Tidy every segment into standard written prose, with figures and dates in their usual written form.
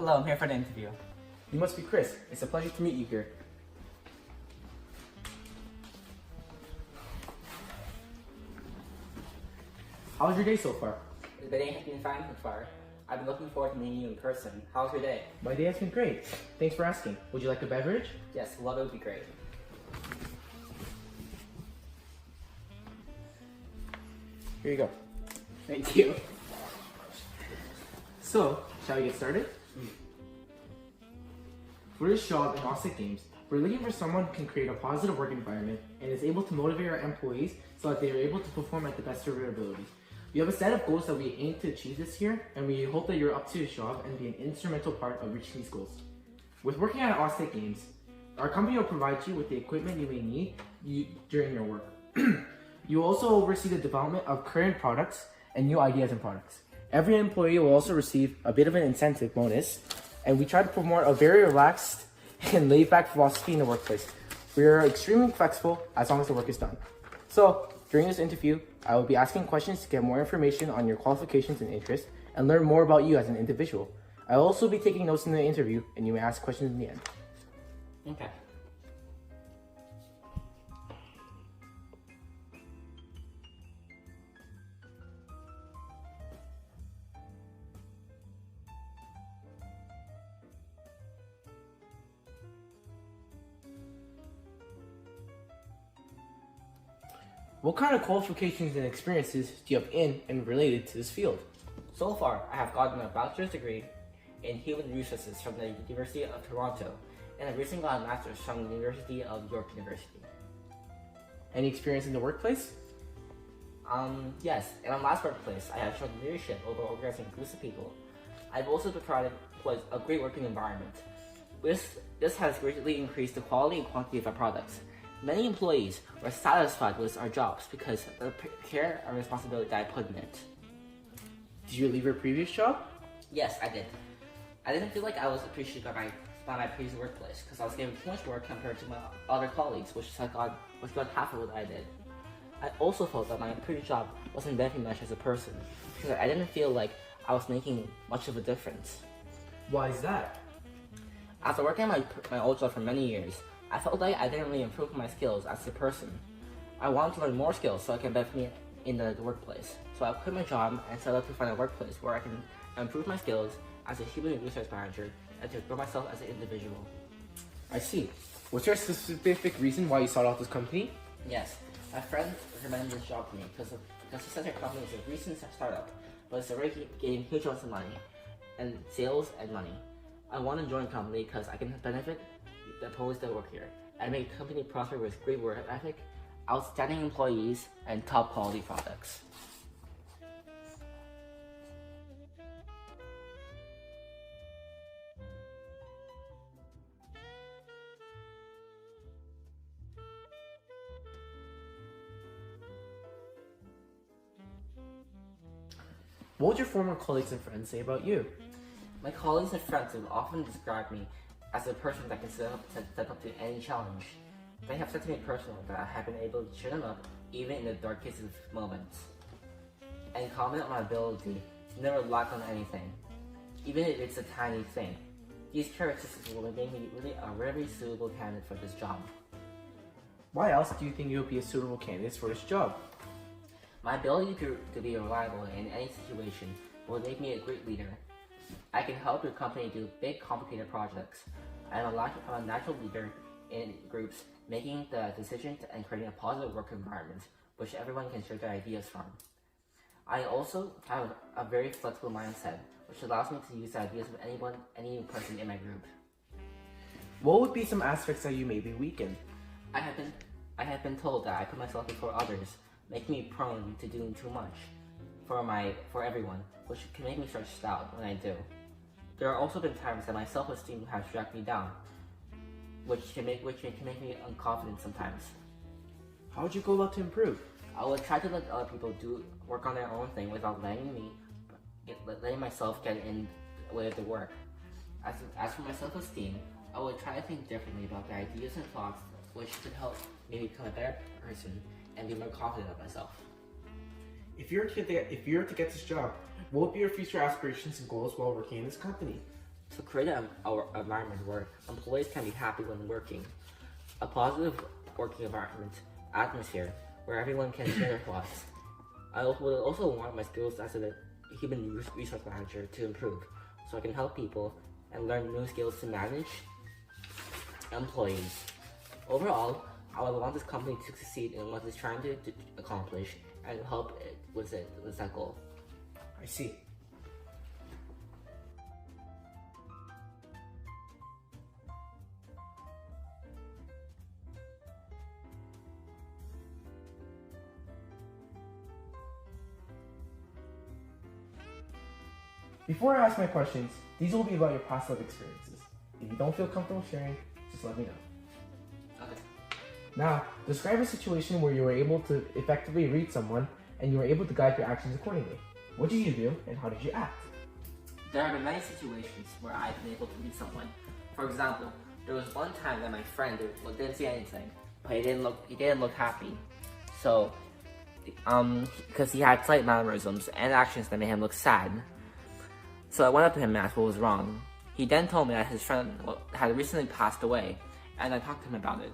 Hello, I'm here for the interview. You must be Chris. It's a pleasure to meet you here. How's your day so far? The day has been fine so far. I've been looking forward to meeting you in person. How's your day? My day has been great. Thanks for asking. Would you like a beverage? Yes, water would be great. Here you go. Thank you. So, shall we get started? For this job in Austin Games, we're looking for someone who can create a positive work environment and is able to motivate our employees so that they are able to perform at the best of their abilities. We have a set of goals that we aim to achieve this year, and we hope that you're up to this job and be an instrumental part of reaching these goals. With working at Austin Games, our company will provide you with the equipment you may need during your work. You will also oversee the development of current products and new ideas and products. Every employee will also receive a bit of an incentive bonus, and we try to promote a very relaxed and laid-back philosophy in the workplace. We are extremely flexible as long as the work is done. So, during this interview, I will be asking questions to get more information on your qualifications and interests and learn more about you as an individual. I will also be taking notes in the interview, and you may ask questions in the end. Okay. What kind of qualifications and experiences do you have in and related to this field? So far, I have gotten a bachelor's degree in human resources from the University of Toronto, and I recently got a master's from the University of York University. Any experience in the workplace? Yes, in my last workplace, I have shown leadership over organizing groups of people. I've also provided a great working environment. This has greatly increased the quality and quantity of our products. Many employees were satisfied with our jobs because of the care and responsibility that I put in it. Did you leave your previous job? Yes, I did. I didn't feel like I was appreciated by my previous workplace because I was given too much work compared to my other colleagues, which got half of what I did. I also felt that my previous job wasn't valuing much as a person because I didn't feel like I was making much of a difference. Why is that? After working at my old job for many years, I felt like I didn't really improve my skills as a person. I wanted to learn more skills so I can benefit me in the workplace. So I quit my job and set out to find a workplace where I can improve my skills as a human resource manager and to grow myself as an individual. I see. Was there a specific reason why you sought out this company? Yes, my friend recommended this job to me because he said her company is a recent startup, but it's already getting huge amounts of money, and sales and money. I want to join the company because I can benefit the employees that work here and make the company prosper with great work ethic, outstanding employees, and top quality products. What would your former colleagues and friends say about you? My colleagues and friends will often describe me as a person that can step up to any challenge. They have said to me personally that I have been able to cheer them up even in the darkest of moments, and comment on my ability to never lack on anything, even if it's a tiny thing. These characteristics will make me really a very suitable candidate for this job. Why else do you think you'll be a suitable candidate for this job? My ability to be reliable in any situation will make me a great leader. I can help your company do big, complicated projects. I'm a natural leader in groups, making the decisions and creating a positive work environment, which everyone can share their ideas from. I also have a very flexible mindset, which allows me to use the ideas of any person in my group. What would be some aspects that you may be weak in? I have been told that I put myself before others, making me prone to doing too much for everyone, which can make me stressed out when I do. There have also been times that my self-esteem has dragged me down, which can make me unconfident sometimes. How would you go about to improve? I would try to let other people work on their own thing without letting myself get in the way of the work. As for my self-esteem, I would try to think differently about the ideas and thoughts which could help me become a better person and be more confident of myself. If you were to get this job, what would be your future aspirations and goals while working in this company? to create our environment where employees can be happy when working. A positive working environment, atmosphere, where everyone can share their thoughts. I would also want my skills as a human resource manager to improve, so I can help people and learn new skills to manage employees. Overall, I would want this company to succeed in what it's trying to accomplish and help it with that goal. I see. Before I ask my questions, these will be about your past life experiences. If you don't feel comfortable sharing, just let me know. Okay. Now, describe a situation where you were able to effectively read someone and you were able to guide your actions accordingly. What did you do and how did you act? There have been many situations where I've been able to read someone. For example, there was one time that my friend didn't say anything, but he didn't look happy. So, because he had slight mannerisms and actions that made him look sad. So I went up to him and asked what was wrong. He then told me that his friend had recently passed away, and I talked to him about it.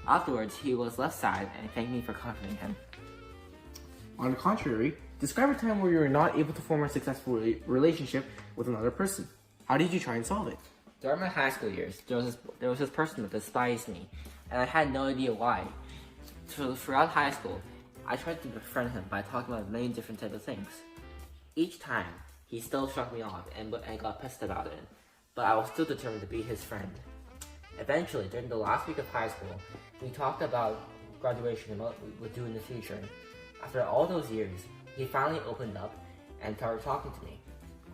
Afterwards, he was less sad and thanked me for comforting him. On the contrary, describe a time where you were not able to form a successful relationship with another person. How did you try and solve it? During my high school years, there was this person that despised me, and I had no idea why. So throughout high school, I tried to befriend him by talking about many different types of things. Each time, he still struck me off and got pissed about it, but I was still determined to be his friend. Eventually, during the last week of high school, we talked about graduation and what we would do in the future. After all those years, he finally opened up and started talking to me.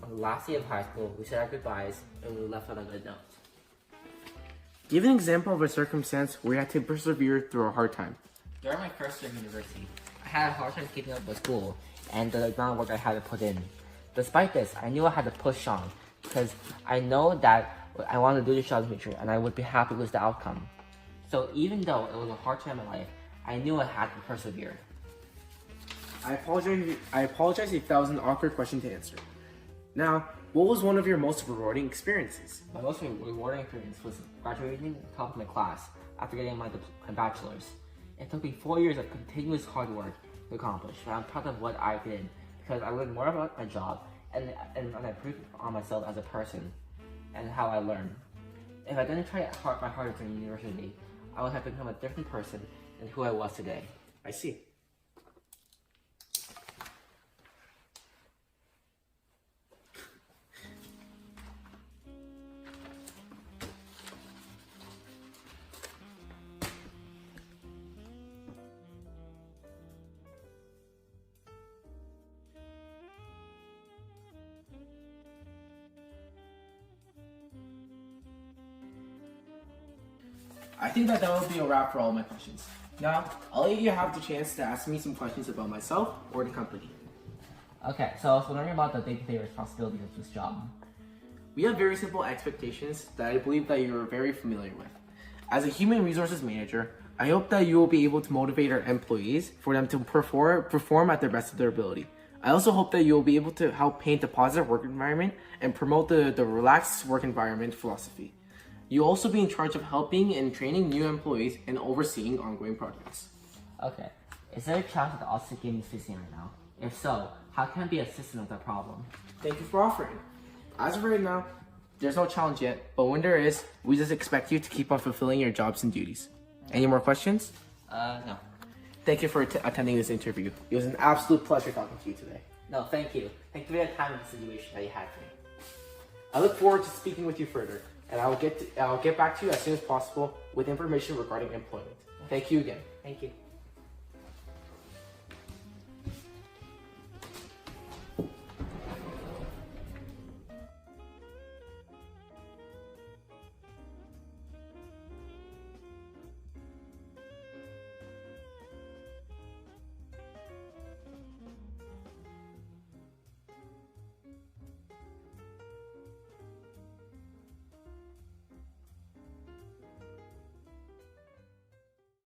On the last day of high school, we said our goodbyes and we left on a good note. Give an example of a circumstance where you had to persevere through a hard time. During my first year of university, I had a hard time keeping up with school and the amount of work I had to put in. Despite this, I knew I had to push on because I know that I wanted to do this job in the future and I would be happy with the outcome. So even though it was a hard time in my life, I knew I had to persevere. I apologize if that was an awkward question to answer. Now, what was one of your most rewarding experiences? My most rewarding experience was graduating top of my class after getting my bachelor's. It took me 4 years of continuous hard work to accomplish, but I'm proud of what I did because I learned more about my job and I improved on myself as a person and how I learn. If I didn't try my hardest in university, I would have become a different person than who I was today. I see. I think that will be a wrap for all my questions. Now, I'll let you have the chance to ask me some questions about myself or the company. Okay, so I was wondering about the day-to-day responsibilities of this job. We have very simple expectations that I believe that you're very familiar with. As a human resources manager, I hope that you will be able to motivate our employees for them to perform at their best of their ability. I also hope that you will be able to help paint a positive work environment and promote the relaxed work environment philosophy. You'll also be in charge of helping and training new employees and overseeing ongoing projects. Okay, is there a challenge that the Austin Game is facing right now? If so, how can I be assistant with that problem? Thank you for offering. As of right now, there's no challenge yet, but when there is, we just expect you to keep on fulfilling your jobs and duties. Any more questions? No. Thank you for attending this interview. It was an absolute pleasure talking to you today. No, thank you. Thank you for the time and situation that you had for me. I look forward to speaking with you further, and I'll get back to you as soon as possible with information regarding employment. Thank you again. Thank you.